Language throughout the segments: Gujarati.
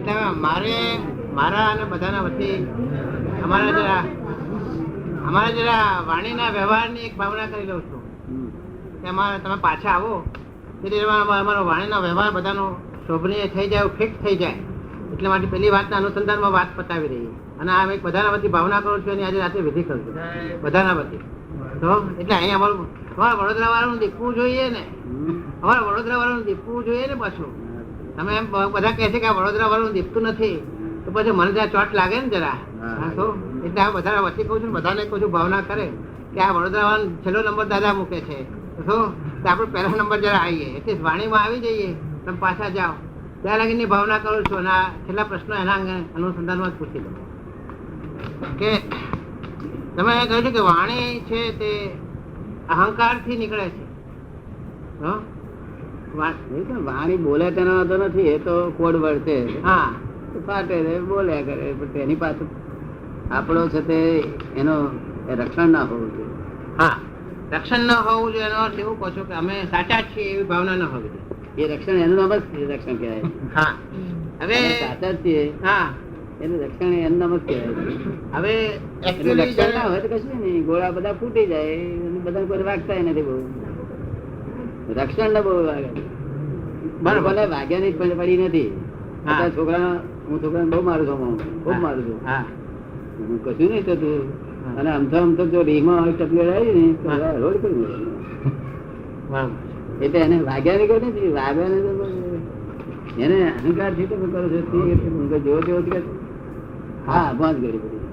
એટલે મારા અને બધાના વચ્ચે અમારા જરા વાણીના વ્યવહારની એક ભાવના કરી લઉં છું કે તમે પાછા આવો એટલે અમારો વાણીનો વ્યવહાર બધાનો શોભનીય થઈ જાય, ફિક્સ થઈ જાય. એટલે માટે પેલી વાતના અનુસંધાનમાં વાત પતાવી રહી અને આ એક બધાના વચ્ચે ભાવના કરું છું અને આજે રાત્રે વિધિ કરું છું બધાના વચ્ચે. તો એટલે અહીંયા અમારા વડોદરા વાળાનું દીપવું જોઈએ ને, અમારા વડોદરા વાળાનું દીપવું જોઈએ ને. પાછું તમે એમ બધા કહે છે કે આ વડોદરા વાળાનું દીપતું નથી, તો પછી મને ત્યાં ચોટ લાગે ને જરા. તો એટલે આ બધા વચ્ચે કહું છું, બધાને કહું છું ભાવના કરે કે આ વડોદરા વાળાનો છેલ્લો નંબર દાદા મૂકે છે, તો આપણે પહેલા નંબર જરા આવીએ, એટલે વાણીમાં આવી જઈએ, તમે પાછા જાઓ. ત્યાં લાગીની ભાવના કરું છું અને આ છેલ્લા પ્રશ્નો એના અનુસંધાનમાં જ પૂછી દો કે તમે કહ્યું છે કે વાણી છે તે અહંકારથી નીકળે છે. વાણી બોલે તેનો વાંધો નથી, એ તો કોડ વર્ડ છે. હા, ફાટે બોલ્યા કરે, પણ તેની પાસે આપણો છે તે એનો રક્ષણ ના હોવું જોઈએ. હા, રક્ષણ ન હોવું જોઈએ એનો અર્થ એવું કહો છો કે અમે સાચા છીએ એવી ભાવના ન હોવી જોઈએ. એ રક્ષણ એનું નામ જ રક્ષણ કહેવાય. હા, હવે સાચા છીએ. હા, એનું રક્ષણ એનું નામ જ કહેવાય. હવે રક્ષણ ના હોય તો કશું નહીં, ગોળા બધા ફૂટી જાય, બધા કોઈ વાગતા નથી. બહુ રક્ષણ ને બહુ વાગે, બરાબર વાગ્યાની પડી નથી. છોકરા હું છોકરાને બહુ મારું છું, ખૂબ મારું છું, કશું નહીં થતું. અને અમથો જો રીમાં ટપલી આવી ને રોડ કરી એટલે એને વાગ્યા ની કરી નથી, વાગ્યા ને એને અહંકાર થી તમે કરો છો જેવો તેવો. હા, બંધ કરી પડી.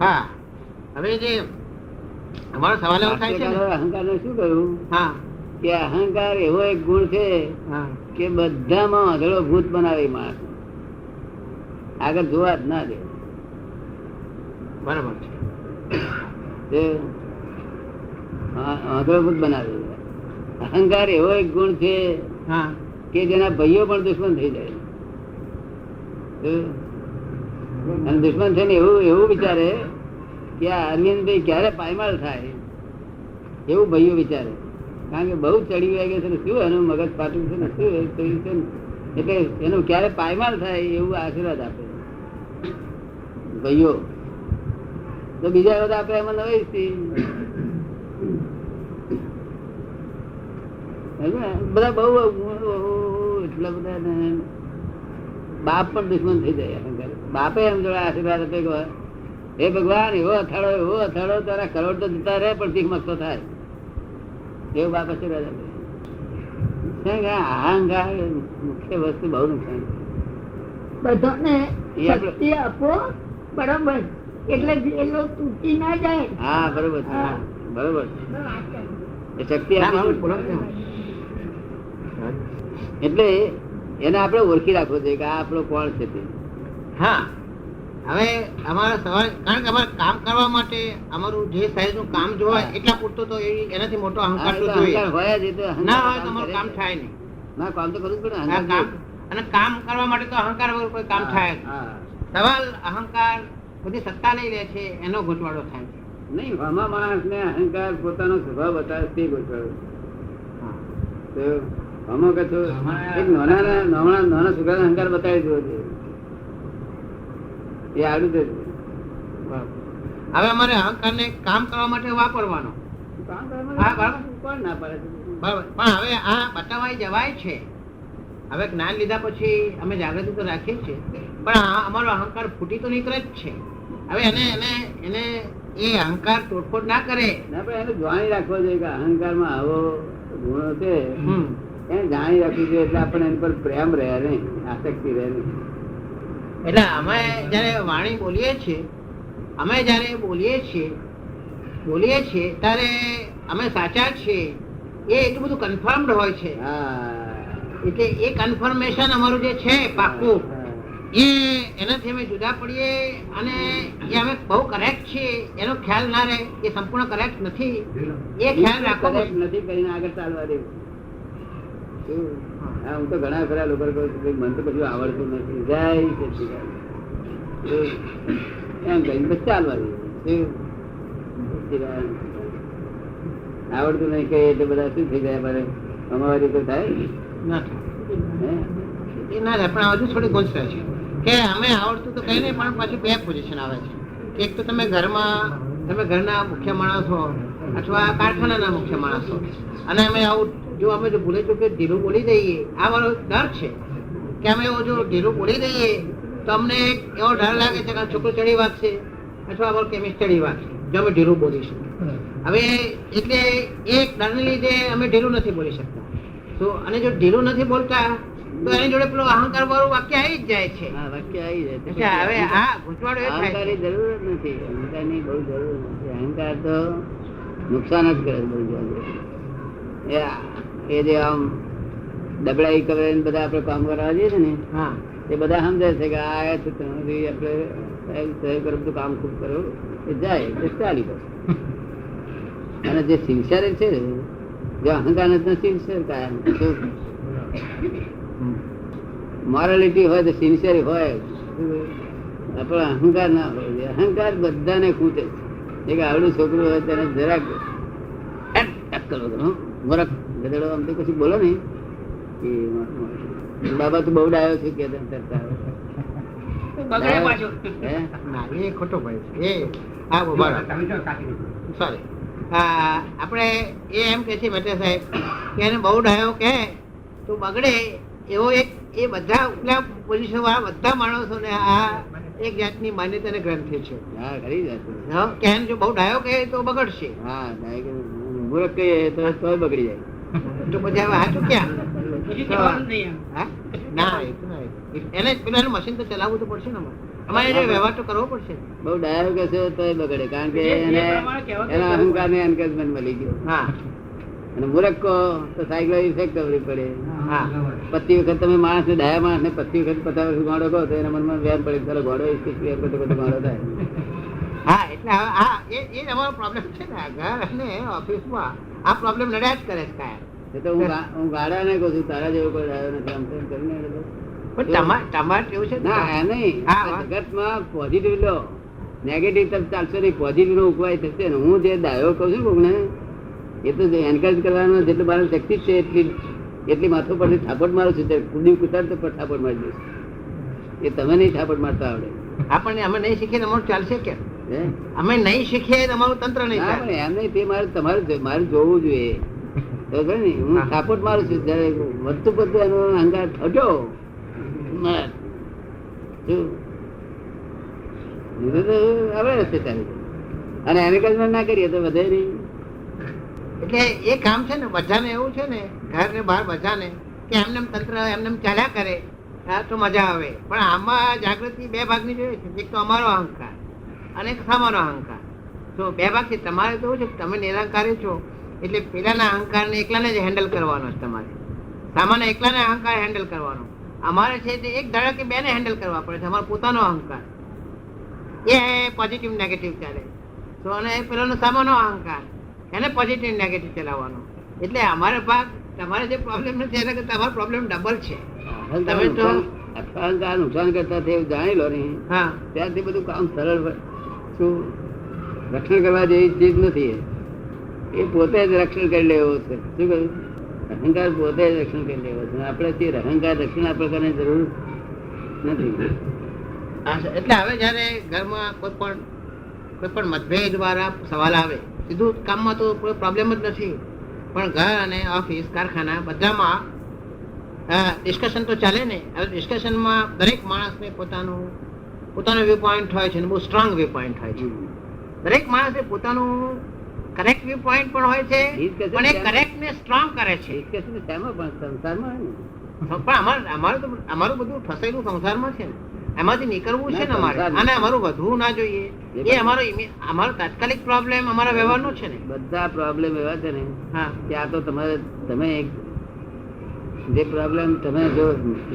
હા, હવે જે અમારો સવાલ એવો થાય છે અહંકાર ને શું કહ્યું? હા, કે અહંકાર એવો એક ગુણ છે કે બધામાં અધળો ભૂત બનાવે માણસ, આગળ જોવા જ ના દે. બરાબર છે, અધળો ભૂત બનાવે. અહંકાર એવો એક ગુણ છે કે જેના ભાઈઓ પણ દુશ્મન થઈ જાય. અને દુશ્મન છે ને એવું વિચારે કે આ અરવિંદભાઈ ક્યારે પાયમાલ થાય, એવું ભાઈઓ વિચારે. કારણ કે બહુ ચડી વાગે છે ને, શું એનું મગજ પાટું છે ને, શું થયું છે ને, એટલે એનું ક્યારે પાયમાલ થાય એવું આશીર્વાદ આપે ભાઈઓ. તો બીજા બધા આપે એમાં નવાઈ બધા બહુ એટલા બધા. બાપ પણ દુશ્મન થઈ જાય. બાપે એમ જોડે આશીર્વાદ આપે કે હે ભગવાન એવો અથાડો તારા કરોડ તો જતા રહે પણ શીખ મસ્તો થાય, એવું બાપ આશીર્વાદ આપે. અહંકાર મુખ્ય વસ્તુ બહુ નુકસાન. બધાને શક્તિ આપો, બરોબર, એટલે તૂટી ના જાય. હા, બરોબર બરોબર. એ શક્તિ એટલે એને આપણે ઓળખી રાખવો જોઈએ કે આ આપણો કોણ છે તે. હા, હવે અમારા સવાલ, કારણ કે અમારે કામ કરવા માટે અમારું જે સાઈઝ નું કામ જોવાય એટલા પૂરતો તો એનાથી મોટો અહંકાર તો જોઈએ હોય જ. ના હોય તો અમારું કામ થાય નહીં. ના, કામ તો કરવું જ પડે. અને કામ કરવા માટે તો અહંકાર વગર કોઈ કામ થાય. સવાલ અહંકાર બધી સત્તા લઈ લે છે, એનો ગોઠવાડો થાય છે. નહીં, આમાં માણસ ને અહંકાર પોતાનો સ્વભાવ બતાવે તે ગોઠવાડો. અમુક નાના છોકરા અહંકાર બતાવી દેવો છે, એ આડું છે. હવે અમારે અહંકાર ને કામ કરવા માટે વાપરવાનો. કોણ ના પાડે? બરાબર, પણ હવે આ બતાવાઈ જવાય છે. હવે જ્ઞાન લીધા પછી અમે જાગૃતિ તો રાખીએ છીએ, પણ અમારો અહંકાર ફૂટી તો નીકળે જ છે. હવે એને એ અહંકાર તોડફોડ ના કરે. ના, પણ એને જાણી રાખવો જોઈએ કે અહંકારમાં આવો ગુણો છે, એને જાણી રાખવું જોઈએ. એટલે આપણે એની પર પ્રેમ રહે નહીં, આસક્તિ રહે નહીં. એટલે અમે જયારે વાણી બોલીએ છીએ ત્યારે અમે સાચા છીએ એ એટલું બધું કન્ફર્મડ હોય છે. એટલે એ કન્ફર્મેશન અમારું જે છે પાક્કું, એનાથી અમે જુદા પડીએ અને એ અમે બહુ કરેક્ટ છીએ એનો ખ્યાલ ના રહે. એ સંપૂર્ણ કરેક્ટ નથી, એ ખ્યાલ રાખવો નથી કરીને આગળ ચાલવા દેવું. હું તો ઘણા ખરા લોકો કહું છું મને તો બધું આવડતું નથી, જાય એમ કહીને બસ ચાલવા દેવું. આવડતું નહીં કઈ એટલે બધા શું થઈ જાય? અમારી તો થાય એ ના થાય, પણ હજુ થોડી ગુંચ રહે છે કે અમે આવડતું તો કઈ નહીં, પણ પાછું બે પોઝિશન આવે છે. એક તો તમે ઘરના મુખ્ય માણસ હો અથવા કારખાનાના મુખ્ય માણસ હો, અને અમે આવું જો ભૂલે ચૂકે ઢીલું બોલી દઈએ, આ મારો ડર છે કે અમે એવું જો ઢીલું બોલી દઈએ તો અમને એવો ડર લાગે છે કે છોકરો ચડી વાગશે અથવા અમારો કેમિસ્ટ ચડી વાગશે જો અમે ઢીલું બોલીશું. હવે એટલે એક ડરને લીધે અમે ઢીલું નથી બોલી શકતા. તો અને જો ઢીલું નથી બોલતા તો એની જોડે પેલો અહંકાર વાળું વાક્ય આવી જ જાય છે. વાક્ય આવી જાય. હવે આ ગૂંચવાડો એ થાય છે. અહંકારની જરૂર જ નથી, અહંકારની બહુ જરૂર નથી. અહંકાર તો નુકસાન જ કરે બહુ જરૂર. એ જે આમ ડબડાઈ કરે બધા આપણે કામ કરવા જઈએ છે ને, હા, એ બધા સમજે છે કે આ છે આપણે બધું કામ ખૂબ કરવું એ જાય એ ચાલી પડે. અને જે સિન્સિયર છે, જે અહંકાર નથી સિન્સિયર કાયમ મોરાલિટી હોય તો સિન્સિયર હોય, પણ અહંકાર ના હોય. અહંકાર બધાને ખૂટે છે. એક આવડું છોકરું હોય તેને જરાક મોરક ગધેડો આમ તો કશું બોલો ને, બાબા તું બહુ ડાયો છે કે ખોટો ભાઈ છે. સોરી, આપણે એમ કે છે મેટર સાહેબ કે એને બહુ ડાયો કે તો બગડે એવો એક એ બધા ઉપલા પોઝિશન વાળા બધા માણસોને આ એક જાતની માન્યતા અને ગ્રંથિ છે. હા, ખરી વાત કે એને જો બહુ ડાયો કહે તો બગડશે. હા, મૂર્ખ કહીએ તો બગડી જાય. તો પછી હવે સાચું ક્યાં ના એને પેલા મશીન તો ચલાવવું તો પડશે ને, અમારે વ્યવહાર તો કરવો પડશે. બહુ ડાયો કહેશે તો બગડે, કારણ કે એના અહંકાર ને એન્કરેજમેન્ટ મળી ગયો. હા, અને મૂર્ખ કહો તો સાયકલ ઇફેક્ટ કરવી પડે. હા, 25 વખત તમે માણસ ને ડાયા માણસ ને 25 વખત 50 વખત ગાડો કહો તો એના મનમાં વ્યાપ પડે, ચાલો ગાડો ગાડો થાય. હા, એટલે હા એ અમારો પ્રોબ્લેમ છે ને, ઘર અને ઓફિસમાં આ પ્રોબ્લેમ લડ્યા જ કરે છે કાયમ. એ તો હું ગાડા ને કહું છું, તારા જેવો કોઈ ડાયો નથી આમ તેમ કરીને. પણ તમારે એવું છે ના, એ નહીં. જગતમાં પોઝિટિવ લો, નેગેટિવ તરફ ચાલશે નહીં, પોઝિટિવ નો ઉપાય થશે ને. હું જે ડાયો કહું છું કોકને એ તો એન્કરેજ કરવાનો જેટલું મારી શક્તિ છે એટલી માથું પરથી થાપટ મારું છું. કુદી કુતાર તો થાપટ મારી દઈશ. એ તમે નહીં થાપટ મારતા આવડે. આપણને અમે નહીં શીખીએ અમારું ચાલશે કેમ? અમે નહીં શીખીએ તમારું તંત્ર નહીં ચાલે. એમ નહીં, તે મારે જોવું જોઈએ. બરાબર ને? હું થાપટ મારું છું જયારે વધતું પડતું એનો અહંકાર થયો આપણે રસ્તે ચાલે અને એન્કરેજમેન્ટ ના કરીએ તો વધે નહીં. એટલે એ કામ છે ને બધાને એવું છે ને, ઘર ને બહાર બધાને કે એમને તંત્ર એમને ચાલ્યા કરે તો મજા આવે. પણ આમાં જાગૃતિ બે ભાગની જોઈએ છે. એક તો અમારો અહંકાર અને એક સામાનો અહંકાર. તો બે ભાગ છે. તમારે તો છે તમે નિરંકારી છો એટલે પેલાના અહંકારને એકલાને જ હેન્ડલ કરવાનો છે તમારે. સામાન્ય એકલાને અહંકાર હેન્ડલ કરવાનો. અમારે છે તે એક ધડકે બેને હેન્ડલ કરવા પડે છે. અમારો પોતાનો અહંકાર એ પોઝિટિવ નેગેટિવ ચાલે. તો અને પેલાનો સામાનો અહંકાર એને પોઝિટિવ નેગેટિવ ચલાવવાનો. એટલે અમારો ભાગ તમારે જે પ્રોબ્લેમ નથી એના કરતા તમારો પ્રોબ્લેમ ડબલ છે. તમે તો અહંકાર નુકસાન કરતા જાણી લો ને, હા, ત્યારથી બધું કામ સરળ. શું રક્ષણ કરવા જેવી ચીજ નથી. એ પોતે જ રક્ષણ કરી લેવો છે. શું કહ્યું? અહંકાર પોતે જ રક્ષણ કરી લેવો છે. આપણે તે અહંકાર રક્ષણ આપણે કરવાની જરૂર નથી. એટલે હવે જયારે ઘરમાં કોઈ પણ મતભેદ વાળા સવાલ આવે, સીધું કામમાં તો કોઈ પ્રોબ્લેમ જ નથી, પણ ઘર અને ઓફિસ કારખાના બધામાં ડિસ્કશન તો ચાલે ને. હવે ડિસ્કશનમાં દરેક માણસને પોતાનો વ્યૂ પોઈન્ટ હોય છે, બહુ સ્ટ્રોંગ વ્યૂ પોઈન્ટ હોય છે. દરેક માણસે પોતાનું કરેક્ટ વ્યૂ પોઈન્ટ પણ હોય છે, પણ એ કરેક્ટ ને સ્ટ્રોંગ કરે છે. સંસારમાં પણ અમારું બધું ફસાયેલું સંસારમાં છે ને, એમાંથી નીકળવું છે ને અમારે. અને અમારું વધવું ના જોઈએ. એ અમારો તાત્કાલિક પ્રોબ્લેમ અમારા વ્યવહારનો છે ને. બધા પ્રોબ્લેમ એવા છે ને, હા, ત્યાં તો તમે જે પ્રોબ્લેમ તમે જો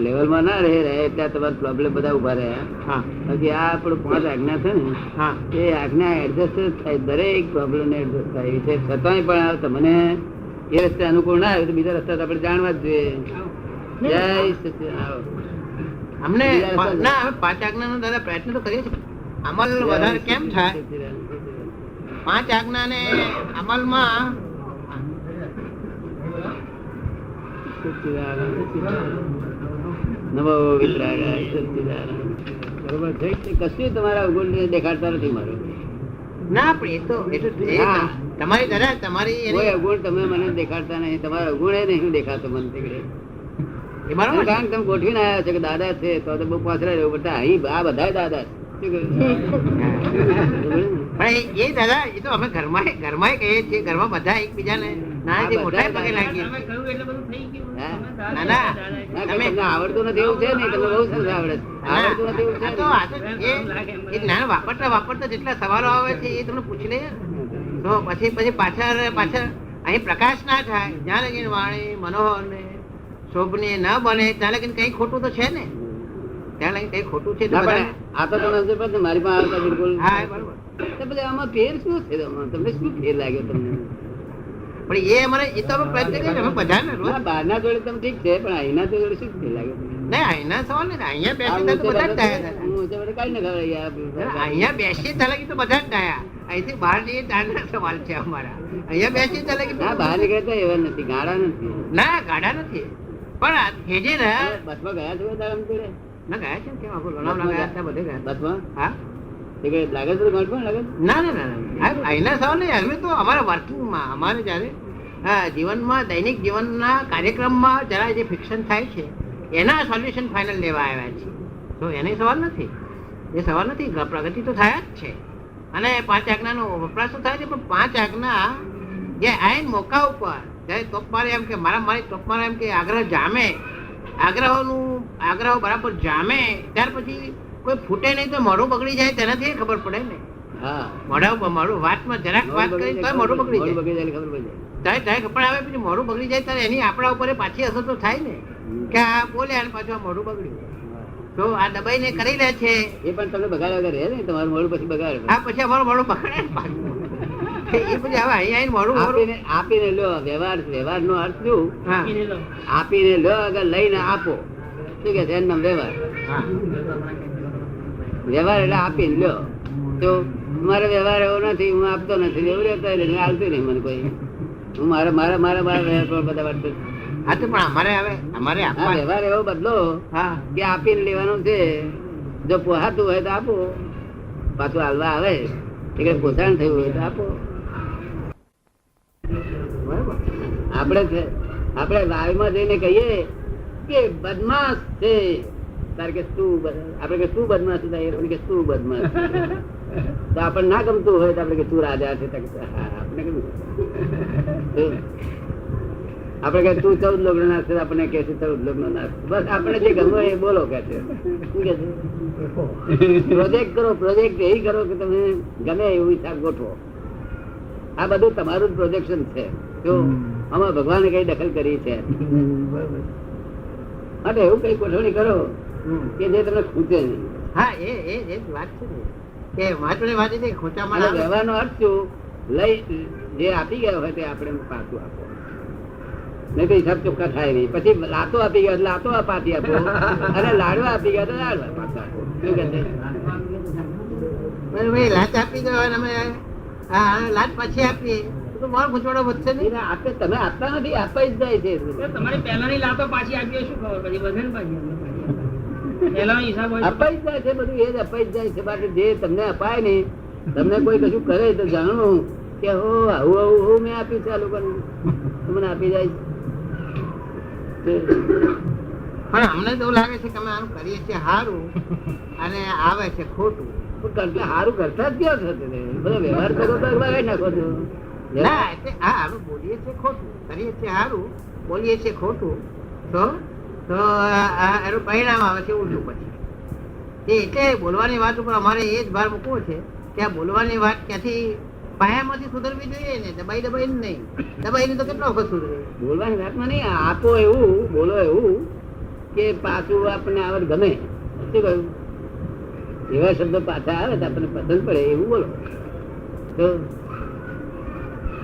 લેવલમાં ના રહે ત્યાં તમારા પ્રોબ્લેમ બધા ઉભા રહ્યા. બાકી આ આપણું 5 આજ્ઞા છે ને, એ આજ્ઞા એડજસ્ટ થાય, દરેક પ્રોબ્લેમ ને એડજસ્ટ થાય છે. છતાંય પણ તમને એ રસ્તે અનુકૂળ ના આવે તો બીજા રસ્તા આપણે જાણવા જ જોઈએ. જય સચિદાનંદ. અમને ના અમે 5 આજ્ઞાનો દાદા પ્રયત્ન તો કરીએ છીએ. અમલ વધારે કેમ થાય? 5 આજ્ઞાને અમલમાં નમો વિતરાગાય સચ્ચિદાનંદ. બરોબર છે કે કશું તમારા અવગુણ દેખાડતા નથી મારો. ના પણ એ તો હા. તમારી દાદા તમારી કોઈ અવગુણ તમે મને દેખાડતા નહીં, તમારા અવગુણ નહીં દેખાતો મને તે ઘડી. એ બરાબર છે. કારણ કે તમે ગોઠવીને આવ્યા છો કે દાદા છે તો બહુ પાછળ રહ્યો બધા અહીં આ બધા દાદા છે. શું કહ્યું? પણ એ દાદા એ તો અમે ઘરમાં કહીએ છીએ, ઘરમાં બધા એકબીજાને નાના જે મોટા પગે લાગીએ છીએ. હા? ના ના ના, કે તમને આવડતું નથી એવું છે ને, તમને બહુ સરસ આવડે છે. આવડતું નથી એવું છે આ તો એ જ્ઞાન વાપરતા જેટલા સવાલો આવે છે એ તમને પૂછી લઈએ તો પછી પાછળ અહીં પ્રકાશ ના થાય જ્યાં લગીન વાણી મનોહર ને શોભની ન બને ત્યાં લગીન કઈ ખોટું તો છે ને, ત્યાં લગીન કઈ ખોટું છે તો ના, પણ બધાને- આ તો તમે સમજો પણ મારી પાસે આવતા બિલકુલ. હા એ બરોબર. તો પછી આમાં ફેર શું છે આમાં? તમને શું ફેર લાગ્યો તમને? પણ એ અમારે એ તો અમે પ્રયત્ન કરીએ અમે બધાને રોજ ના, બહારના જોડે તમે ઠીક છે પણ અહીંના જોડે શું ફેર લાગ્યો તમને? નહીં અહીંના સવાલ ને અહીંયા આ બેસી તો બધા જ ડાયા હતા. હું ઊંચે વડે કાંઈ ન ખબર યાર. અહીંયા બેસી ત્યાં લગી તો બધા જ ડાયા. અહીંથી બહાર જઈએ ત્યારના સવાલ છે અમારા. અહીંયા બેસી ત્યાં લગી ના, બહાર નીકળતા એવા નથી, ગાળા નથી. ના ગાડા નથી પણ હેજે ને બસમાં ગયા છો દાડમ જોડે? ના ગયા છે ને કેમ આપણું લોનાવલા ગયા હતા બધે ગયા હતા. બસમાં? હા તે કઈ લાગે છે ઘર પણ લાગે છે? ના ના ના ના અહીંના સવાલ નહીં અમે તો અમારા વર્કિંગમાં અમારે જ્યારે જીવનમાં દૈનિક જીવનના કાર્યક્રમમાં જરા જે ફિક્શન થાય છે એના સોલ્યુશન ફાઇનલ લેવા આવ્યા છે. તો એને સવાલ નથી, એ સવાલ નથી. પ્રગતિ તો થયા જ છે અને 5 આજ્ઞાનો વપરાશ તો થાય છે, પણ 5 આજ્ઞા જે આઈન મોકા ઉપર જ્યારે તોપ મારે એમ કે મારી તોપ મારે એમ કે આગ્રહ જામે, આગ્રહો બરાબર જામે ત્યાર પછી કોઈ ફૂટે નહીં તો મોઢું બગડી જાય તેનાથી ખબર પડે ને. હા, મોઢું વાતમાં જરાક વાત કરી તો મોઢું બગડી જાય. બગડી જાય ખબર પડી જાય. ત્યારે પણ આવે પછી મોઢું બગડી જાય ત્યારે એની આપણા ઉપર પાછી અસર તો થાય ને કે આ બોલે અને પાછું આ મોઢું બગડ્યું તો આ દબાઈને કરી લે છે. એ પણ તમને બગાડ્યા વગર રહે ને, તમારું મોડું પછી બગાડે. આ પછી અમારું મોઢું બગડે ને પાછું. એ પછી હવે અહીંયા આવીને મોઢું આપીને લો. વ્યવહાર નો અર્થ શું? હા આપીને લો, અગર લઈને આપો. શું કે છે એનું નામ વ્યવહાર. હા વ્યવહાર એટલે આપીને લો. તો મારો વ્યવહાર એવો નથી, હું આપતો નથી, એવું રહેતો હાલતું નહીં મને કોઈ. હું મારા વ્યવહાર પર બધા વર્તું. હા તો પણ અમારે હવે અમારે હા, આપવા વ્યવહાર એવો બદલો હા કે આપીને લેવાનું છે. જો પોહાતું હોય તો આપો, પાછું હાલવા આવે એટલે પોષણ થયું હોય તો આપો. બરાબર. આપણે વાયુમાં જઈને કહીએ કે બદમાશ છે, તારે કે આપણે કે શું બદમાશ થાય, કે શું બદમાશ તો આપણને ના ગમતું હોય તો આપણે કે તું રાજા છે. આપણે આપણે કે તું 14 લોક નો નાશ છે, આપણને કે છે 14 લોક નો નાશ. બસ આપણે જે ગમે એ બોલો કે છે. શું કે છે? પ્રોજેક્ટ એ કરો કે તમે ગમે એવું હિસાબ ગોઠવો. આ બધું તમારું જ પ્રોજેક્શન છે. જો આમાં ભગવાને કઈ દખલ કરી છે એટલે એવું કઈ ગોઠવણી કરો કે જે તમને ખૂટે નહીં. હા એ જ વાત છે ને કે મહત્વની વાત એ છે કે ખોટામાં અને ના આવે. વ્યવહારનો અર્થ શું? લઈ જે આપી ગયા હોય તે આપણે પાછું આપો, નહીં તો હિસાબ ચોખ્ખા થાય નહીં. પછી લાતો આપી ગયા લાતો પાછી આપો, અને લાડવા આપી ગયા તો લાડવા પાછા આપો. શું કે છે? ભાઈ લાચ આપી દો અને અમે લાચ પાછી આપીએ તો મારો ગુંચવાડો વધશે નહીં. એને આપે, તમે આપતા નથી, આપવા જ જાય છે. તમારી પહેલાની લાતો પાછી આપીએ શું ખબર પછી વધે ને પાછી પહેલાનો હિસાબ હોય અપાઈ જ જાય છે, બધું એ જ અપાઈ જ જાય છે. બાકી જે તમને અપાય ને, તમને કોઈ કશું કરે તો જાણવું કે હો આવું આવું મેં આપ્યું છે આ લોકોને, મને આપી જાય છે. પણ અમને તો એવું લાગે છે કે અમે આનું કરીએ છીએ સારું અને આવે છે ખોટું. સારું કરતા જ ક્યાં થશે? બધો વ્યવહાર કરો તો બગાડી નાખો છો. ના એટલે હા અમે બોલીએ છીએ ખોટું, કરીએ છીએ સારું, બોલીએ છીએ ખોટું તો એનું પરિણામ આવે છે ઉલટું. પછી એટલે બોલવાની વાત ઉપર અમારે એ જ ભાર મૂકવો છે કે આ બોલવાની વાત ક્યાંથી પાયામાંથી સુધરવી જોઈએ ને, દબાઈ નહીં. દબાઈને તો કેટલો વખત સુધરે. બોલવાની વાતમાં નહીં, આપો એવું બોલો એવું કે પાછું આપણને આવડ ગમે. શું કહ્યું? એવા શબ્દો પાછા આવે તો આપણને પસંદ પડે એવું બોલો. તો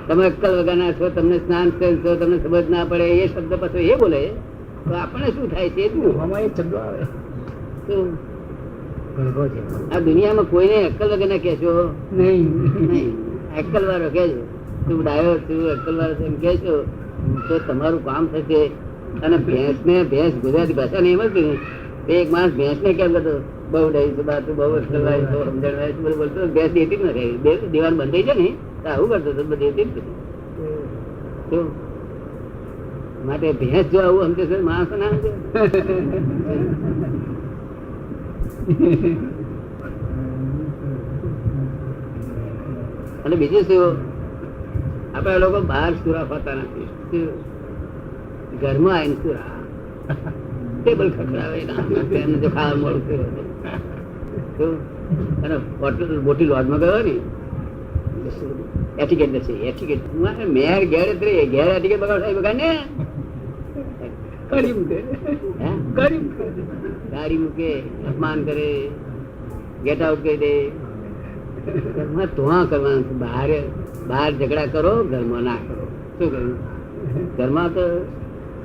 તમે અક્કલ વગરના છો, તમને સ્નાન છો, તમને સમજ ના પડે એ શબ્દ પછી એ બોલે તો આપણને શું થાય છે? શબ્દો આવે તો આ દુનિયામાં કોઈને અક્કલ વગરના કહેશો નહીં. અક્કલ વાળો કહેજો, તું ડાયો છું, અક્કલ વાળો એમ કહેશો તો તમારું કામ થશે. અને ભેંસ ગુજરાતી ભાષા નહીં સમજતી ને, તો એક માણસ ભેંસ ને કેમ કરતો, બહુ ડાઈ છું, તું બહુ સમજાય છું, બધું બોલતો, ભેંસ દેતી જ નથી, દીવાન બંધ થઈ છે ને તો આવું કરતો હતો, દેતી જ નથી. શું માટે ભેંસ જો આવું સમજે છે, માણસો ના સમજે. અને બીજું શું, આપડા લોકો બહાર સુરા હોતા નથી, ઘરમાં આવીને સુરા ટેબલ ખખડાવે, ખાવા મળતું અને મોટી લોજમાં ગયો ને એટિકેટ નથી, એટિકેટ મેર ઘેર ઘેર એટિકેટ બગાડ બગાડ ને ગાડી મૂકે, અપમાન કરે, ગેટ આઉટ કરી દે. ઘરમાં ધોવા કરવાનું, બહાર ઝઘડા કરો, ઘરમાં ના કરો. શું કહ્યું? ઘરમાં તો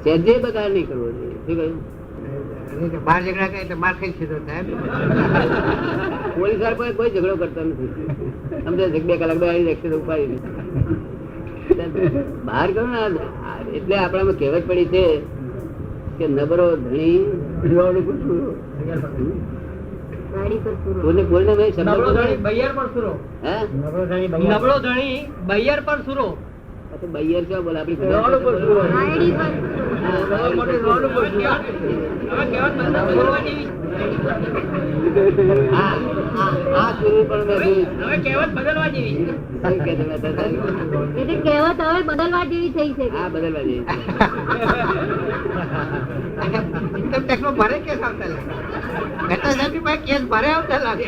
સહેજે બગાડ નહીં કરવો જોઈએ. શું કહ્યું? બહાર ઝઘડા કરે તો માર ખાઈ સીધો થાય. પોલીસ વાળા કોઈ ઝઘડો કરતો નથી, સમજે 2 કલાક એક્શન ઉપાડી બહાર કરો ને. એટલે આપણામાં કહેવત પડી છે કે નબળો ધણી નબળો ધણી બૈયર પર સુરો. બૈયર શું બોલે આપડી બદલવા જેવી થઈ છે. હા, બદલવા જેવી. ભરે કેસ આવતા લાગે, કેસ ભરે આવતા લાગે.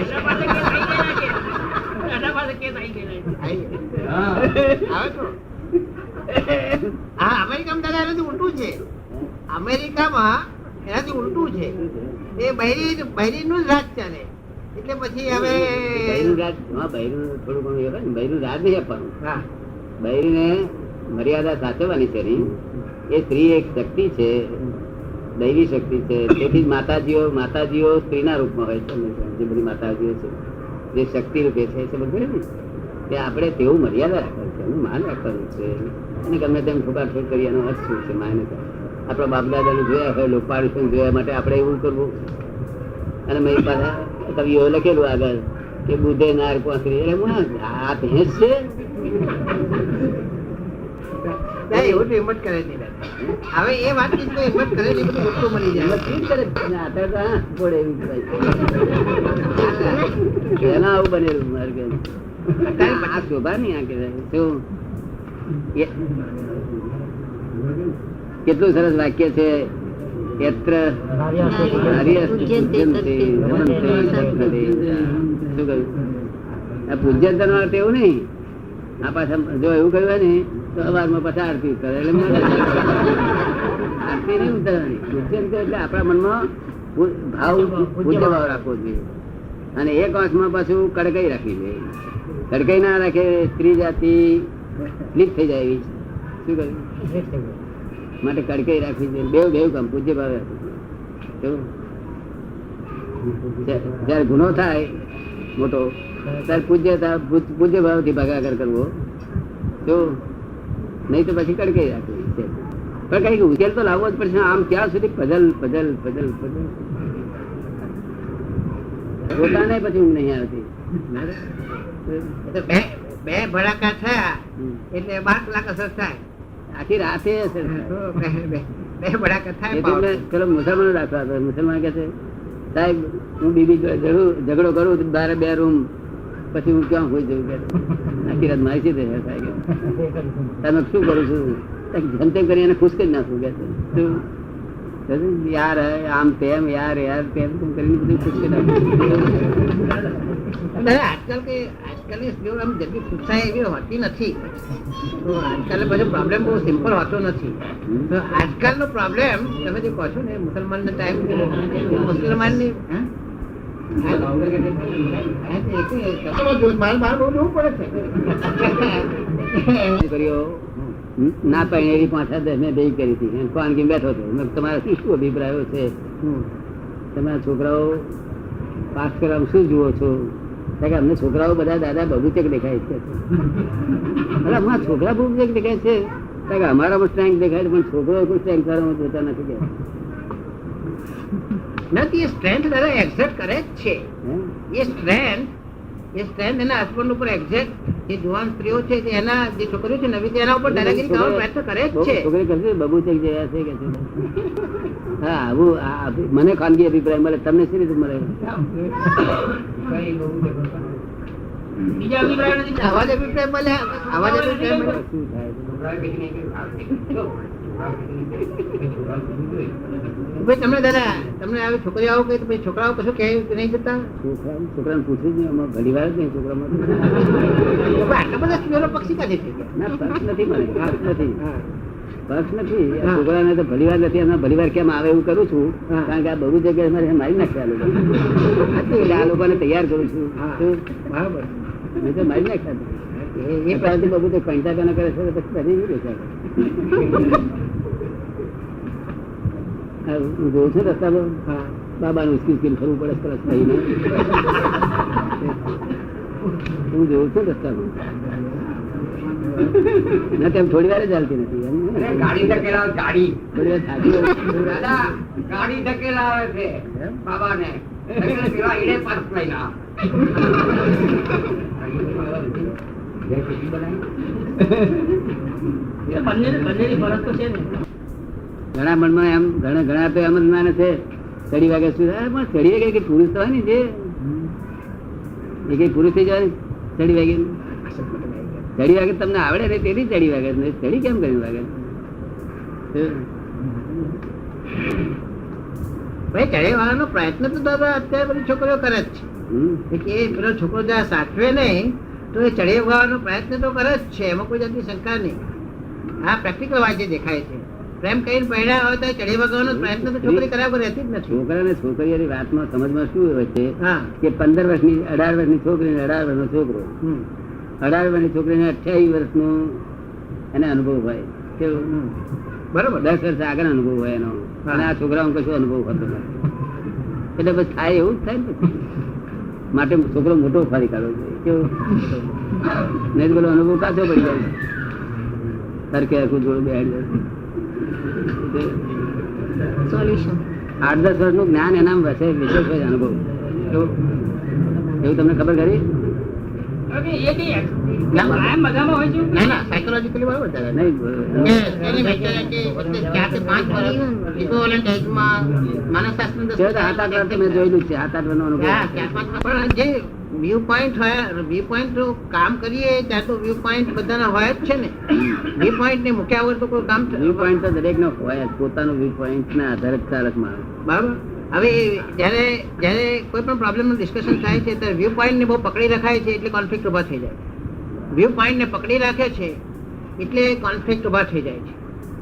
હા, અમેરિકામાં દાદા એનાથી ઉલટું છે. અમેરિકામાં એનાથી ઉલટું છે. એ બૈરી નું જ રાજ ચાલે. એટલે પછી હવે થોડું ઘણું બૈરું રાજ નહીં આપવાનું. બૈરીને મર્યાદા સાચવવાની છે. એ સ્ત્રી એક શક્તિ છે, દૈવી શક્તિ છે. તેથી માતાજીઓ સ્ત્રીના રૂપમાં હોય છે. જે બધી માતાજીઓ છે જે શક્તિ રૂપે છે ને, તે આપણે તેવું મર્યાદા રાખવાનું છે, એનું માન રાખવાનું છે. અને ગમે તેમ ઠોકાઠોક કરી એનો અર્થ શું છે? માને આપણા બાપ દાદાને જોયા હોય, લોકપાળું જોયા માટે આપણે એવું કરવું. અને મેં પાછા કવિઓ લખેલું આગળ કે બુધે નાર પહોંચી, એટલે આ ભેંસ છે. એવું તો હિંમત કરે નહીં. હવે એ વાત હિંમત કરે નહીં, બધું ઉલટું મળી જાય. એના આવું બનેલું મારે કે આ શોભા નહીં. આ કહેવાય શું? કેટલું સરસ વાક્ય છે. પૂજ્યંતર નો અર્થ એવું નહીં. આ પાછા જો એવું કહ્યું ને તો અવારમાં પાછા આરતી કરે, એટલે આરતી નહીં ઉતરવાની. પૂજ્યંતર એટલે આપણા મનમાં પૂજ્ય ભાવ રાખવો જોઈએ. અને એક આંખમાં પાછું કડકાઈ રાખવી જોઈએ. કડકાઈ ના રાખે સ્ત્રી જાતિ લીક થઈ જાય એવી. શું કહ્યું? માટે કડકાઈ રાખવી જોઈએ. બેવ કામ પૂજ્ય ભાવ રાખવું. જયારે ગુનો થાય મોટો ત્યારે પૂજ્ય ભાવ થી ભાગાકાર કરવો. તો નહીં તો પછી કડકાઈ રાખવી છે. પણ કઈ ઉકેલ તો લાવવો જ પડશે. આમ ત્યાં સુધી પઝલ પોતાને પછી ઊંઘ નહીં આવતી. બે ભડાકા થયા એટલે 12 કલાક અસર થાય. આખી રાતે બે ભડાકા થાય. પેલો મુસલમાનો દાખલા હતો. મુસલમાન કે છે સાહેબ હું બીબી ઝઘડો કરું 2 રૂમ પછી હું ક્યાં હોઈ જવું કે આખી રાત મારી છે તમે શું કરું છું? જેમ તેમ કરી એને ખુશ કરી નાખું કે યાર આમ તેમ યાર તેમ કરીને બધું ખુશ કરી નાખું. આજકાલની સ્ત્રીઓ આમ જલ્દી ખુશાય એવી હોતી નથી. તો આજકાલ બધો પ્રોબ્લેમ બહુ સિમ્પલ હોતો નથી. તો આજકાલનો પ્રોબ્લેમ તમે જે કહો છો ને મુસલમાનનો ટાઈમ મુસલમાનની ના પહેરી 5 મેં બે કરી હતી. કોણ કે બેઠો હતો. તમારા શું અભિપ્રાયો છે? તમારા છોકરાઓ પાસ કરવા શું જુઓ છો? અમને છોકરાઓ બધા દાદા બબુચક દેખાય છે. છોકરા બબુચક દેખાય છે. કે અમારામાં સ્ટ્રેન્થ દેખાય છે, પણ છોકરો કોઈ સ્ટ્રેન્થ કરવામાં જોતા નથી કે નથી. એ સ્ટ્રેન્થ દાદા એક્ઝેક્ટ કરે જ છે. એ સ્ટ્રેન્થ એના હસબન્ડ ઉપર એક્ઝેક્ટ જે જુવાન સ્ત્રીઓ છે તે એના જે છોકરીઓ છે નવી એના ઉપર દાદાગીરી કરવાનો પ્રયત્ન કરે જ છે. છોકરી કરશે બબૂચક જેવા છે કે હા આવું મને ખાનગી અભિપ્રાય મળે, તમને શી રીતે મળે? બીજા અભિપ્રાય નથી. આવા જ અભિપ્રાય મળે, આવા જ અભિપ્રાય મળે. શું થાય? ભાઈ તમને દાદા તમને આવી છોકરીઓ આવો કે ભાઈ છોકરાઓ કશું કહે નહીં જતા? છોકરાને પૂછ્યું જ નહીં, અમે ઘણી વાર જ નહીં છોકરામાં. આટલા બધા સ્ત્રીઓનો પક્ષી કાઢે છે ના પક્ષ નથી મને, પક્ષ નથી, પક્ષ નથી. આ છોકરાને તો ભલી વાર નથી, એમને ભલી વાર કેમ આવે એવું કરું છું, કારણ કે આ બહુ જગ્યાએ મારે મારી નાખ્યા લોકો, એટલે આ લોકોને તૈયાર કરું છું. બરાબર. મેં તો મારી નાખ્યા એ પહેલાથી બબુ તો કંટાળા કરે છે, પછી કરી નહીં બેસાડે. હું જોઉં છું રસ્તા પર બાબાનું ઉચકી ફરવું પડે સરસ થઈને. હું જોઉં છું રસ્તા પર ના તેમ થોડી વાર જ ચાલતી નથી. ગાડી ધકેલાવે, ગાડી થોડી વાર થાકી દાદા ગાડી ધકેલાવે છે બાબાને. પેલા ઈડે પર્સ લઈને આ. બંનેની ફરક તો છે ને. ઘણા મનમાં એમ ઘણા તો એમ જ માને છે ચડી વાગે શું પણ ચડી વાગે કઈ પુરુષ તો હોય ને, જે એ કઈ પુરુષ થઈ જાય ચડી વાગે. ચડી વાગે તમને આવડે ને તેથી ચડી વાગે, ચડી કેમ કરી વાગે? ભાઈ ચડે વાળાનો પ્રયત્ન તો દાદા અત્યારે બધી છોકરીઓ કરે જ છે કે એ પેલો છોકરો જ્યાં સાચવે નહીં તો એ ચડે વાળાનો પ્રયત્ન તો કરે જ છે, એમાં કોઈ જાતની શંકા નહીં. હા પ્રેક્ટિકલ વાત જે દેખાય છે. પ્રેમ કરીને પહેર્યા હોય તો ચડે વગાડવાનો પ્રયત્ન તો છોકરી કર્યા વગર રહેતી જ નથી. છોકરા ને છોકરીઓની વાતમાં સમજમાં શું હોય છે હા કે 15 વર્ષની 18 વર્ષની છોકરી ને 18 વર્ષનો છોકરો, 18 વર્ષની છોકરીને 28 વર્ષનો એને અનુભવ હોય, કેવું બરોબર. 10 વર્ષ આગળ અનુભવ હોય એનો, અને આ છોકરાઓ કશું અનુભવ થતો નથી. એટલે બસ થાય એવું જ થાય ને પછી. માટે છોકરો મોટો ફારી કાઢવો જોઈએ, કેવું નહીં તો પેલો અનુભવ કાચો પડી જાય, તરકે આખું જોડું બેહાડી જાય. 8-10 વર્ષનું જ્ઞાન એનામાં વસે, વિશેષ હોય અનુભવ. એવું તમને ખબર ખરી? એ કઈ કાયમ બધામાં હોય છે. ના ના સાયકોલોજીકલી બરોબર દાદા. નહીં કે એની વિચારે કે 4 થી 5 વર્ષ equivalent ageમાં માનસશાસ્ત્રનું તે તો 7-8 વર્ષ મેં જોયેલું છે, 7-8 વર્ષનો અનુભવ. હા, 4-5 પણ જે વ્યૂ પોઈન્ટ હોય, વ્યૂ પોઈન્ટ કામ કરીએ ત્યાં તો વ્યૂ પોઈન્ટ બધાના હોય જ છે ને. વ્યૂ પોઈન્ટ ને મૂક્યા વગર તો કોઈ કામ વ્યૂ પોઈન્ટ તો દરેક નો હોય જ, પોતાનું વ્યૂ પોઈન્ટ ના આધારે જ ચાલક માણસ. બરાબર. હવે જ્યારે કોઈ પણ પ્રોબ્લેમ નું ડિસ્કશન થાય છે ત્યારે વ્યૂ પોઈન્ટ ને બહુ પકડી રખાય છે એટલે કોન્ફ્લિક્ટ ઉભા થઈ જાય. વ્યૂ પોઈન્ટ ને પકડી રાખે છે એટલે કોન્ફ્લિક્ટ ઉભા થઈ જાય છે.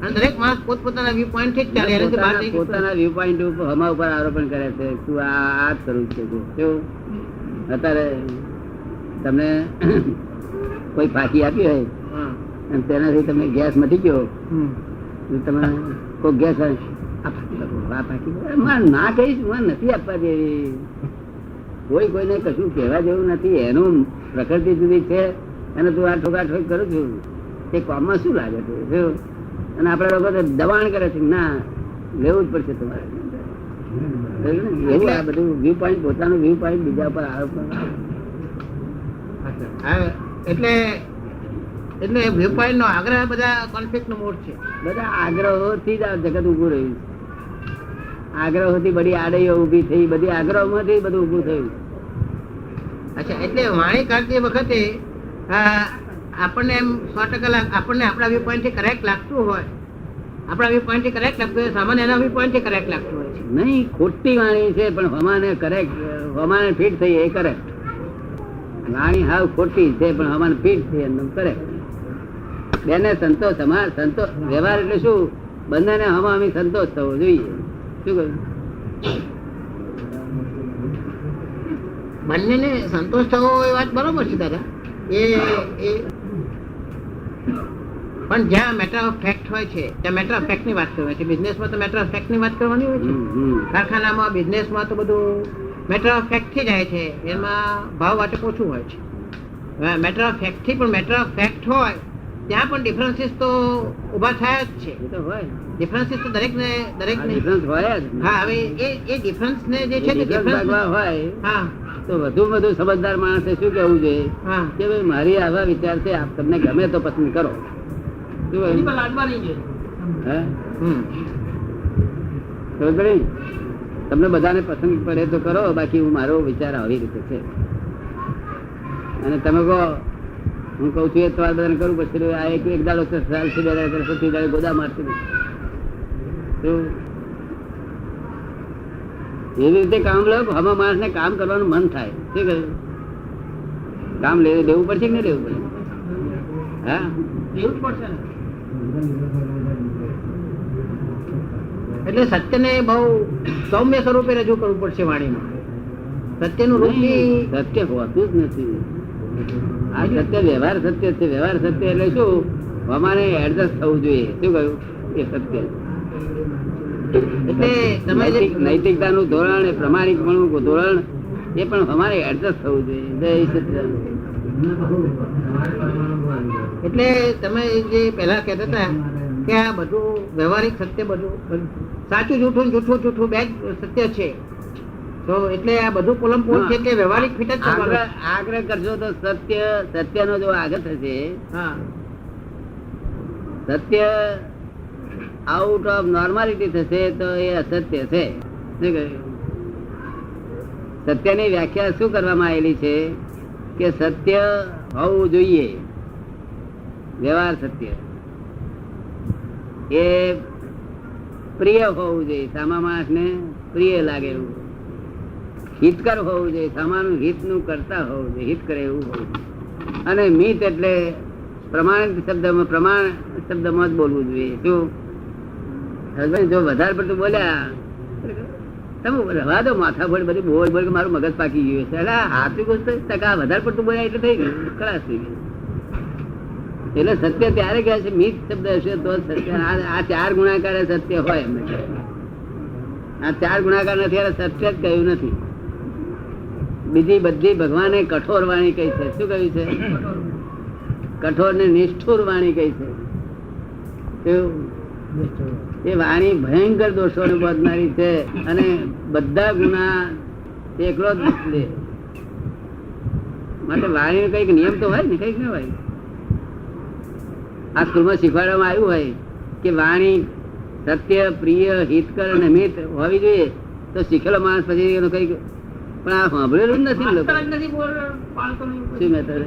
અને દરેક માણસ પોતપોતાના વ્યૂ પોઈન્ટ થી જ ચાલે, એનાથી બહાર નહીં. પોતાના વ્યૂ પોઈન્ટ ઉપર હમા ઉપર આરોપણ કરે છે, તું આ જ કરું છે. કેવું અત્યારે તમને કોઈ ફાંકી આપી હોય હા. અને તેનાથી તમે ગેસ મટી ગયો, તમે કોઈ ગેસ ના કહીશ નથી આપવા જેવી, કોઈને કશું કહેવા જેવું નથી. એનું પ્રકૃતિ જુદી છે, એને તું આ ઠોકાઠોક કરું છું તે કામમાં શું લાગે છે? અને આપડે લોકો તો દબાણ કરે છે, ના લેવું જ પડશે તમારે. એવું આ બધું વ્યૂ પોઈન્ટ, પોતાનું વ્યૂ પોઈન્ટ બીજા પર આરોપ. એટલે વ્યૂ પોઈન્ટ નો આગ્રહ બધા કોન્ફ્લિક્ટ નો મૂળ છે. બધા આગ્રહોથી જ આ જગત ઉભું રહ્યું. આગ્રહોથી બધી આડઈઓ ઉભી થઈ, બધી આગ્રહોમાંથી બધું ઉભું થયું. અચ્છા, એટલે વાણી કાઢતી વખતે આપણને એમ 100% આપણને આપણા વ્યૂ પોઈન્ટ થી કરેક્ટ લાગતું હોય, આપણા વ્યૂ પોઈન્ટ થી કરેક્ટ લાગતું હોય, સામાન્ય એના વ્યૂ પોઈન્ટ થી કરેક્ટ લાગતું હોય છે. નહીં, ખોટી વાણી છે પણ હમાને કરેક્ટ, હમાને ફિટ થઈ એ કરેક્ટ. વાણી હાવ ખોટી છે પણ હમાને ફિટ થઈ એમ કરેક્ટ. બેને સંતોષ, સંતોષ વ્યવહાર એટલે શું? બંનેને હમામી સંતોષ થવો જોઈએ. શું કહ્યું? બંનેને સંતોષ થવો એ વાત બરોબર છે દાદા. એ પણ જ્યાં મેટર ઓફ ફેક્ટ હોય છે ત્યાં મેટર ઓફ ફેક્ટ ની વાત કરવાની છે. બિઝનેસમાં તો મેટર ઓફ ફેક્ટ ની વાત કરવાની હોય છે. કારખાનામાં, બિઝનેસમાં તો બધું મેટર ઓફ ફેક્ટ થી જાય છે, એમાં ભાવ વાટક ઓછું હોય છે. મેટર ઓફ ફેક્ટ થી પણ મેટર ઓફ ફેક્ટ હોય ત્યાં પણ ડિફરન્સીસ તો ઉભા થયા જ છે. એ તો હોય ડિફરન્સીસ તો દરેક ને ડિફરન્સ હોય જ ને. હા, હવે એ ડિફરન્સ ને જે છે એ difference ભાગવા હોય હા તો વધુ વધુ સમજદાર માણસે શું કહેવું જોઈએ હા કે ભાઈ મારી આવા વિચાર છે, આપ તમને ગમે તો પસંદ કરો. શું એની કહ્યું? પર લાદવા નહીં જોઈએ. હે? હમ. ખબર પડી? તમને બધાને પસંદ પડે તો કરો, બાકી હું મારો વિચાર આવી રીતે છે. અને તમે કહો હું કઉ છું એ તમારે બધાને કરવું પડશે, આ એક દાડો ચાલશે, 2 દાડા ચાલશે, 3 દાડે ગોદા મારશે નહીં. શું? એવી રીતે કામ લો હમણાં માણસ ને કામ કરવાનું મન થાય. શું કહ્યું? કામ લેવું પડશે કે નહીં લેવું પડે? હા, એવું જ પડશે ને. એટલે સત્યને બહુ સૌમ્ય સ્વરૂપે રજૂ કરવું પડશે વાણીમાં. સત્યનું રૂપ નહીં, સત્ય હોતું જ નથી. આ સત્ય વ્યવહાર સત્ય છે. વ્યવહાર સત્ય એટલે શું? અમારે એડજસ્ટ થવું જોઈએ. શું કહ્યું? એ સત્ય. એટલે તમે જે- નૈતિકતાનું ધોરણ એ પ્રમાણિકપણું ધોરણ એ પણ અમારે એડજસ્ટ થવું જોઈએ. જય સત્ય. એટલે તમે જે પહેલા કહેતા હતા કે આ બધું વ્યવહારિક સત્ય બધું સાચું જૂઠું ને જૂઠું જૂઠું બે જ સત્ય છે, તો એટલે આ બધું કોલમ પોલ છે કે વ્યવહારિક ફિટ જ કરવાનું. આગ્રહ કરશો તો સત્યનો જો આગળ થશે. હા સત્ય આઉટ ઓફ નોર્માલિટી થશે તો એ અસત્ય છે. શું કહ્યું? સત્યની વ્યાખ્યા શું કરવામાં આવેલી છે કે સત્ય હોવું જોઈએ. વ્યવહાર સત્ય એ પ્રિય હોવું જોઈએ, સામા માણસને પ્રિય લાગે એવું. હિતકર હોવું જોઈએ, સામાનું હિતનું કરતા હોવું જોઈએ, હિત કરે એવું હોવું જોઈએ. અને મિત એટલે પ્રમાણ શબ્દમાં જ બોલવું જોઈએ. શું? હસબન્ડ જો વધારે પડતું બોલ્યા તમે રવા દો, માથા ફોડ બધી બોલ બોલ કે મારું મગજ પાકી ગયું છે. એટલે હાથું ગોસ્ત ટકા વધારે પડતું બોલ્યા એટલે થઈ ગયું, ખલાસ થઈ ગયું. એટલે સત્ય ત્યારે કહે છે મિત શબ્દ હશે તો જ સત્ય. આ 4 ગુણાકાર સત્ય હોય એમને. આ 4 ગુણાકાર નથી એટલે સત્ય જ કહ્યું નથી. બીજી બધી ભગવાને કઠોર વાણી કહી છે. શું કહ્યું છે? કઠોર ને નિષ્ઠુર વાણી કહી છે. કેવું? એ વાણી ભયંકર દોષો ને બોધનારી છે અને બધા ગુના એકલો જ લે. માટે વાણી નો કઈક નિયમ તો હોય ને, કઈક ના હોય. આ સ્કૂલમાં શીખવાડવામાં આવ્યું હોય કે વાણી સત્ય, પ્રિય, હિતકર અને મિત હોવી જોઈએ, તો શીખેલો માણસ પછી એનો કઈક પણ આ સાંભળેલું જ નથી. લોકો માસ્તર જ નથી પાડતો નહીં. શું method?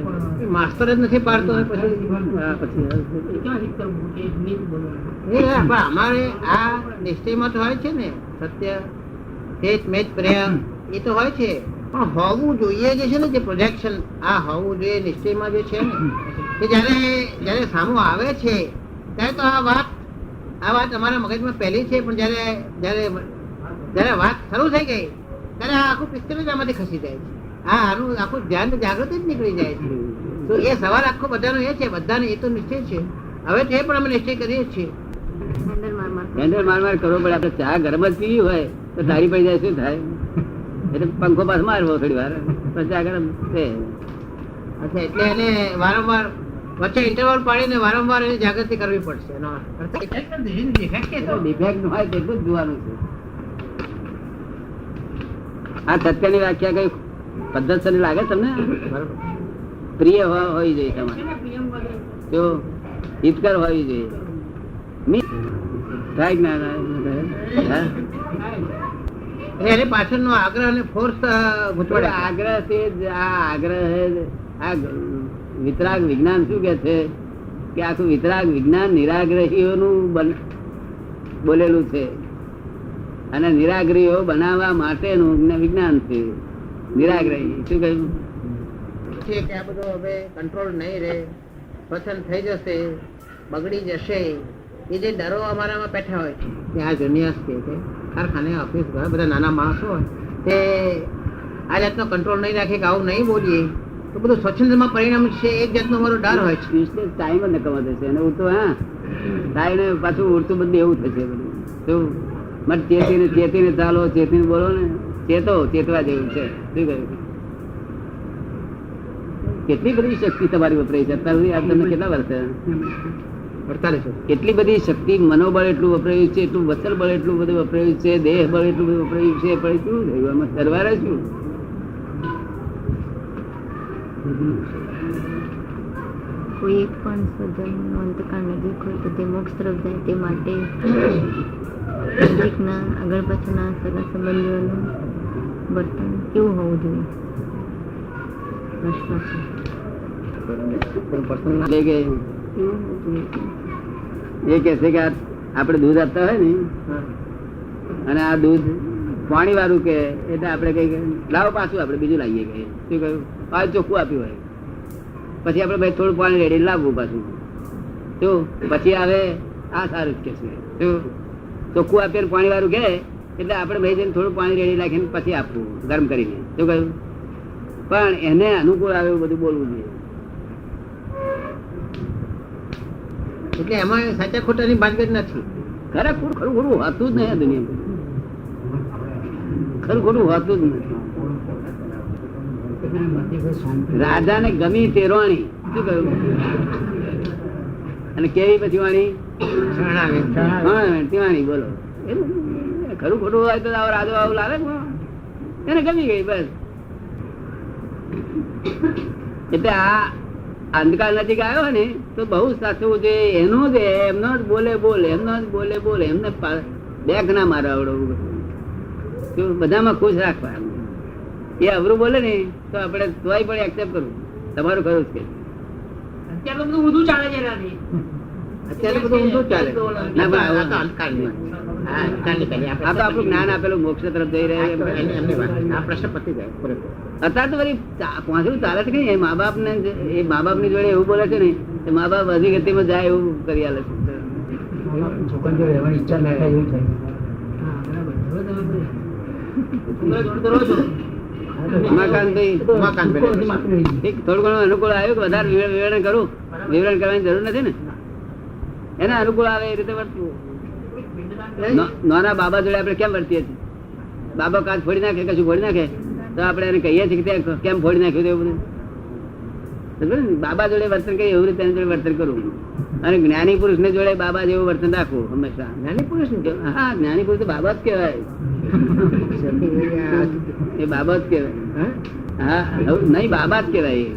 માસ્તર જ નથી પાડતો ને પછી હા, પછી એ ક્યાં હિત કરવું? એ નીત બોલવાનું. પણ અમારે આ નિશ્ચયમાં તો હોય છે ને સત્ય, હેત, મેચ, પ્રેમ એ તો હોય છે, પણ હોવું જોઈએ જે છે ને, જે પ્રોજેક્શન આ હોવું જોઈએ નિશ્ચયમાં જે છે ને, કે જયારે સામું આવે છે ત્યારે તો આ વાત અમારા મગજમાં પહેલી છે, પણ જયારે વાત શરૂ થઈ ગઈ ત્યારે આ આખું પિક્ચર જ આમાંથી ખસી જાય છે. આનું આખું ધ્યાન જાગૃતિ જ નીકળી જાય છે. તો એ સવાલ આખો બધાનો એ છે, બધાને એ તો નિશ્ચય છે. હવે તે પણ અમે નિશ્ચય કરીએ છીએ. હેન્ડલ માર કરવો પડે. આપડે ચા ગરમ જ પીવી હોય તો ધારી પડી જાય, શું થાય? એટલે પંખો પાસ મારવો થોડી વાર, પછી ચા ગરમ છે. અચ્છા, એટલે એને વારંવાર વચ્ચે ઇન્ટરવલ પાડીને વારંવાર એની જાગૃતિ કરવી પડશે. એનો ડિફેક્ટ હોય તેટલું જ જોવાનું છે. આ સત્યની વ્યાખ્યા કઈ પદ્ધતિ લાગે તમને? પ્રિય હોવી જોઈએ તમારે, શેના પ્રિયમ વગેરે? જો હિતકર હોવી જોઈએ. થાય ના હા? એની પાછળનો આગ્રહ અને ફોર્સ પણ આગ્રહ છે જ. આ આગ્રહ આ વિતરાગ વિજ્ઞાન શું કે છે કે આખું વિતરાગ વિજ્ઞાન નિરાગ્રહીઓનું બોલેલું છે અને નિરાગ્રહીઓ બનાવવા માટેનું વિજ્ઞાન છે. નિરાગ્રહી શું કહ્યું છે કે આ બધો હવે કંટ્રોલ નહીં રહે, પસંદ થઈ જશે, બગડી જશે, એ જે ડરો અમારામાં બેઠા હોય છે કે આ જુનિયર્સ છે કે કારખાને ઓફિસ બધા નાના માણસો હોય તે આ જાતનો કંટ્રોલ નહીં રાખે કે આવું નહીં બોલીએ તો બધું સ્વચ્છંદમાં પરિણામ છે. એક જાતનો અમારો ડર હોય છે. ટાઈમ જ નકમો થશે અને ઉડતું હા થાય ને પાછું ઉડતું બધું એવું થશે બધું. શું મત ચેતીને ચાલો, ચેતીને બોલો ને, ચેતવા જેવું છે. શું કહ્યું? કેટલી બધી શક્તિ તમારી વપરાય છે અત્યાર સુધી આ તમને કેટલા વર્ષ થયા? 48 વર્ષ. કેટલી બધી શક્તિ, મનોબળ એટલું વપરાયું છે, એટલું વચન બળ એટલું બધું વપરાયું છે, દેહ બળ એટલું બધું વપરાયું છે, પણ શું થયું આમાં? તરવારે શું? કોઈ એક પણ સ્વજનનો અંતકાળ નજીક હોય તો તે મોક્ષ તરફ જાય તે માટે નજીકના આગળ પાછળના સગા સંબંધીઓનું વર્તન કેવું હોવું જોઈએ? પ્રશ્ન છે. એટલે કે કેવું હોવું જોઈએ? એ કે છે કે આપણે દૂધ આપતા હોય ને અને આ દૂધ પાણી વાળું કે એટલે આપણે કઈ લાવો પાછું આપણે બીજું લાવીએ કઈ શું કહ્યું આ ચોખ્ખું આપ્યું હોય પછી આપણે ભાઈ થોડું પાણી રેડી લાવવું પાછું શું પછી આવે આ સારું જ કે છે શું ચોખ્ખું આપીને પાણી વાળું કે એટલે આપણે ભાઈ જઈને થોડું પાણી રેડી રાખીને પછી આપવું ગરમ કરીને શું કહ્યું પણ એને અનુકૂળ આવે એવું બધું બોલવું જોઈએ. એટલે એમાં સાચા ખોટાની ભાનગડ નથી. ખરું ખોટું હોતું જ નહીં આ દુનિયામાં. ખરું ખોટું હોતું જ નથી. રાજાને ગમી તે રોણી શું કહ્યું અને કેવી પછી વાણી વાણી બોલો ખરું ખોટું હોય તો રાજો આવું લાવે એને ગમી ગઈ બસ. એટલે આ અંધકાર નજીક આવ્યો ને તો બહુ સાચવું છે એનો જ એમનો જ બોલે એમનો જ બોલે એમને બેગ ના મારે આવડવું બધામાં ખુશ રાખવા. એ અવરું બોલે ને તો આપણે તોય પણ એક્સેપ્ટ કરવું તમારું ખરું છે. અત્યારે તો બધું ઊંધું ચાલે છે એનાથી. અત્યારે બધું ઊંધું ચાલે. ના, પણ આ તો અંધકારની વાત. હા, અંધકારની પહેલી આ તો આપણું જ્ઞાન આપેલું મોક્ષ તરફ જઈ રહ્યા એમની વાત. આ પ્રશ્ન પતી જાય પૂરેપૂરો. અત્યારે તો વળી પહોંચવું ચાલે છે કે મા બાપ ને એ મા બાપ ની જોડે એવું બોલે છે ને કે મા બાપ હજી ગતિમાં જાય એવું કરી આલે છે. ઉમાકાંતભાઈ, એક થોડું ઘણું અનુકૂળ આવ્યું કે વધારે વિવરણ કરું? વિવરણ કરવાની જરૂર નથી ને, એને અનુકૂળ આવે એ રીતે વર્તવું. નાના બાબા જોડે આપણે કેમ વર્તીએ છીએ? બાબા કાચ ફોડી નાખે કશું ફોડી નાખે તો આપણે એને કહીએ છીએ કે કેમ ફોડી નાખ્યું એવું બધું. બાબા જોડે વર્તન કરીએ એવું રીતે એની જોડે વર્તન કરવું. અને જ્ઞાની પુરુષ ને જોડે બાબા જેવું વર્તન રાખવું હંમેશા. જ્ઞાની પુરુષ હા, જ્ઞાની પુરુષ તો બાબા જ કહેવાય. એ બાબા જ કહેવાય. હા, નહીં બાબા જ કહેવાય.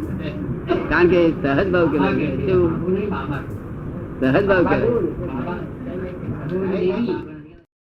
કારણ કે સહજ ભાવ કહેવાય. સહજ ભાવ કહેવાય.